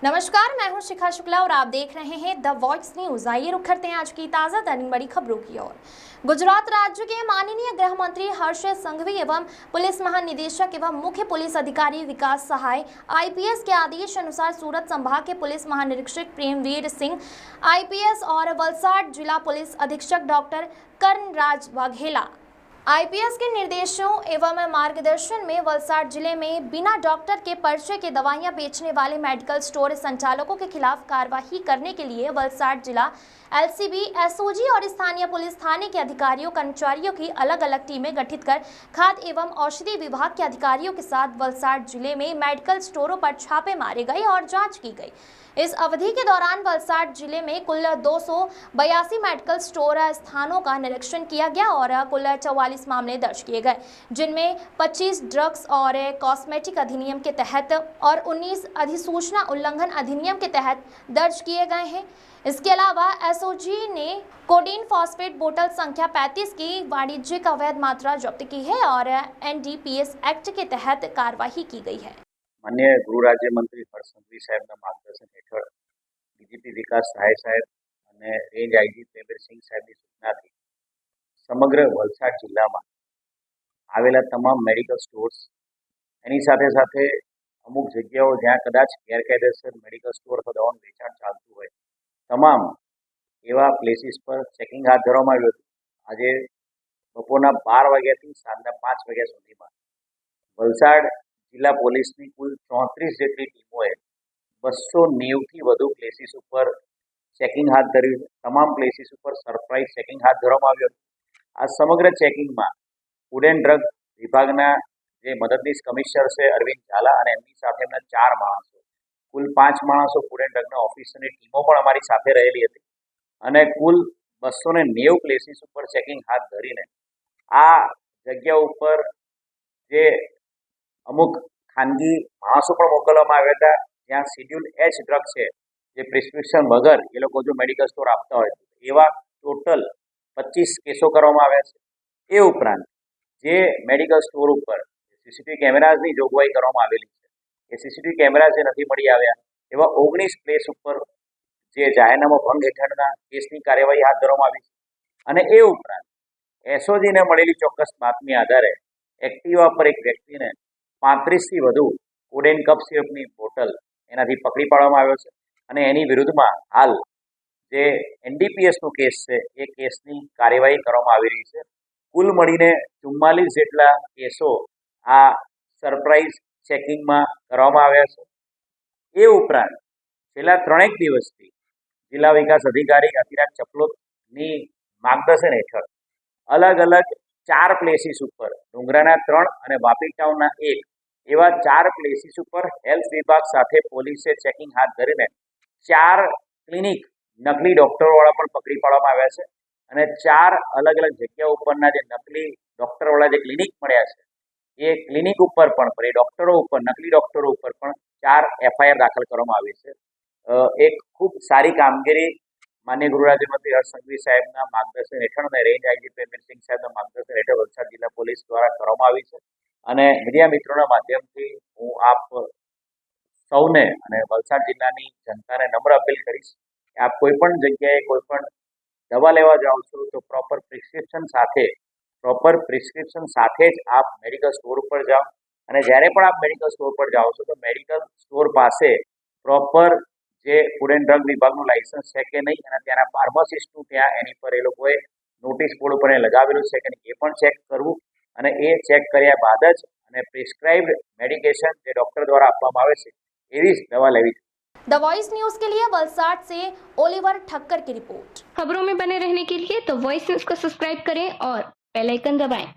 नमस्कार, मैं हूं शिखा शुक्ला और आप देख रहे हैं द वॉइस न्यूज। आइए रुक करते हैं आज की ताज़ा तरीन बड़ी खबरों की ओर। गुजरात राज्य के माननीय गृह मंत्री हर्ष संघवी एवं पुलिस महानिदेशक एवं मुख्य पुलिस अधिकारी विकास सहाय आईपीएस के आदेश अनुसार सूरत संभाग के पुलिस महानिरीक्षक प्रेमवीर सिंह आईपीएस और वलसाड जिला पुलिस अधीक्षक डॉक्टर कर्णराज वाघेला आईपीएस के निर्देशों एवं मार्गदर्शन में वलसाड जिले में बिना डॉक्टर के पर्चे के दवाइयां बेचने वाले मेडिकल स्टोर संचालकों के खिलाफ कार्रवाई करने के लिए वलसाड जिला एलसीबी, एसओजी और स्थानीय पुलिस थाने के अधिकारियों कर्मचारियों की अलग अलग टीमें गठित कर खाद्य एवं औषधि विभाग के अधिकारियों के साथ वलसाड जिले में मेडिकल स्टोरों पर छापे मारे गए और जाँच की गई। इस अवधि के दौरान वलसाड जिले में कुल 282 मेडिकल स्टोर स्थानों का निरीक्षण किया गया और कुल 44 मामले दर्ज किए गए, जिनमें 25 ड्रग्स और कॉस्मेटिक अधिनियम के तहत और 19 अधिसूचना उल्लंघन अधिनियम के तहत दर्ज किए गए हैं। इसके अलावा एसओजी ने कोडीन फॉस्फेट बोतल संख्या 35 की वाणिज्यिक अवैध मात्रा जब्त की है और एनडीपीएस एक्ट के तहत कार्रवाई की गई है। माननीय गृह राज्य मंत्री हर्ष संघवी साहेबના માર્ગદર્શન હેઠળ ડીજીપી વિકાસ સહાય સાહેબ અને રેન્જ આઈજી પ્રેમવીર સિંહ સાહેબની સૂચનાથી સમગ્ર વલસાડ જિલ્લામાં આવેલા તમામ મેડિકલ સ્ટોર્સ એની સાથે સાથે અમુક જગ્યાઓ જ્યાં કદાચ ગેરકાયદેસર મેડિકલ સ્ટોર અથવા દવાનું વેચાણ ચાલતું હોય તમામ એવા પ્લેસીસ પર ચેકિંગ હાથ ધરવામાં આવ્યું હતું। આજે બપોરના 12 વાગ્યાથી સાંજના 5 વાગ્યા સુધીમાં વલસાડ जिला पोलीस की कुल 34 જેટલી ટીમોએ 290થી વધુ પ્લેસીસ ઉપર ચેકિંગ હાથ ધર્યું। તમામ પ્લેસીસ ઉપર સરપ્રાઇઝ ચેકિંગ હાથ ધરવામાં આવ્યું હતું। આ સમગ્ર ચેકિંગમાં ફૂડ એન્ડ ડ્રગ વિભાગના જે મદદનીશ કમિશનર છે અરવિંદ ઝાલા અને એમની સાથે એમના 4 માણસો, કુલ 5 માણસો ફૂડ એન્ડ ડ્રગના ઓફિસરની ટીમો પણ અમારી સાથે રહેલી હતી અને કુલ 290 પ્લેસીસ ઉપર ચેકિંગ હાથ ધરીને આ જગ્યા ઉપર જે અમુક ખાનગી માણસો પણ મોકલવામાં આવ્યા હતા જ્યાં શેડ્યુલ એચ ડ્રગ છે જે પ્રિસ્ક્રિપ્શન વગર એ લોકો જો મેડિકલ સ્ટોર આપતા હોય એવા ટોટલ 25 કેસો કરવામાં આવ્યા છે। એ ઉપરાંત જે મેડિકલ સ્ટોર ઉપર સીસીટીવી કેમેરાઝની જોગવાઈ કરવામાં આવેલી છે એ સીસીટીવી કેમેરા જે નથી મળી આવ્યા એવા 19 પ્લેસ ઉપર જે જાહેરનામા ભંગ હેઠળના કેસની કાર્યવાહી હાથ ધરવામાં આવી છે। અને એ ઉપરાંત એસઓજીને મળેલી ચોક્કસ બાતમી આધારે એક્ટિવા પર એક વ્યક્તિને 35થી વધુ કોડેન કફ સિરપની બોટલ એનાથી પકડી પાડવામાં આવ્યો છે અને એની વિરુદ્ધમાં હાલ જે એનડીપીએસનો કેસ છે એ કેસની કાર્યવાહી કરવામાં આવી રહી છે। કુલ મળીને 44 જેટલા કેસો આ સરપ્રાઇઝ ચેકિંગમાં કરવામાં આવ્યા છે। એ ઉપરાંત છેલ્લા 3 દિવસથી જિલ્લા વિકાસ અધિકારી અતિરાગ ચપલોતની માર્ગદર્શન હેઠળ અલગ અલગ 4 પ્લેસીસ ઉપર ડુંગરાના 3 અને વાપી ટાઉનના 1 એવા 4 પ્લેસીસ ઉપર હેલ્થ વિભાગ સાથે પોલીસે ચેકિંગ હાથ ધરીને 4 ક્લિનિક નકલી ડૉક્ટરોવાળા પણ પકડી પાડવામાં આવ્યા છે અને 4 અલગ અલગ જગ્યા ઉપરના જે નકલી ડૉક્ટરવાળા જે ક્લિનિક મળ્યા છે એ ક્લિનિક ઉપર પણ એ ડૉક્ટરો ઉપર નકલી ડૉક્ટરો ઉપર પણ 4 એફઆઈઆર દાખલ કરવામાં આવી છે। એક ખૂબ સારી કામગીરી માનનીય ગૃહ રાજ્યમંત્રી હર્ષ સંઘવી સાહેબના માર્ગદર્શન હેઠળ અને રેન્જ આઈજી પ્રેમવીર સિંહ સાહેબના માર્ગદર્શન હેઠળ વલસાડ જિલ્લા પોલીસ દ્વારા કરવામાં આવી છે અને મીડિયા મિત્રોના માધ્યમથી હું આપ સૌને અને વલસાડ જિલ્લાની જનતાને નમ્ર અપીલ કરીશ કે આપ કોઈ પણ જગ્યાએ કોઈ પણ દવા લેવા જાઓ છો તો પ્રોપર પ્રિસ્ક્રિપ્શન સાથે જ આપ મેડિકલ સ્ટોર ઉપર જાઓ અને જ્યારે પણ આપ મેડિકલ સ્ટોર પર જાઓ છો તો મેડિકલ સ્ટોર પાસે પ્રોપર જે ફૂડ એન્ડ ડ્રગ વિભાગનું લાયસન્સ છે કે નહીં અને ત્યાંના ફાર્માસિસ્ટનું ત્યાં એની પર એ લોકોએ નોટિસ બોર્ડ ઉપર લગાવેલું છે કે નહીં એ પણ ચેક કરવું અને એ ચેક કર્યા બાદ જ અને પ્રિસ્ક્રાઇબ્ડ मेडिकेशन જે ડૉક્ટર દ્વારા આપવામાં આવે છે એવી જ દવા લેવી। द वॉइस न्यूज के लिए वलसाड से ओलिवर ठक्कर की रिपोर्ट। खबरों में बने रहने के लिए द वॉइस न्यूज को सब्सक्राइब करें और बेल आइकन दबाएं।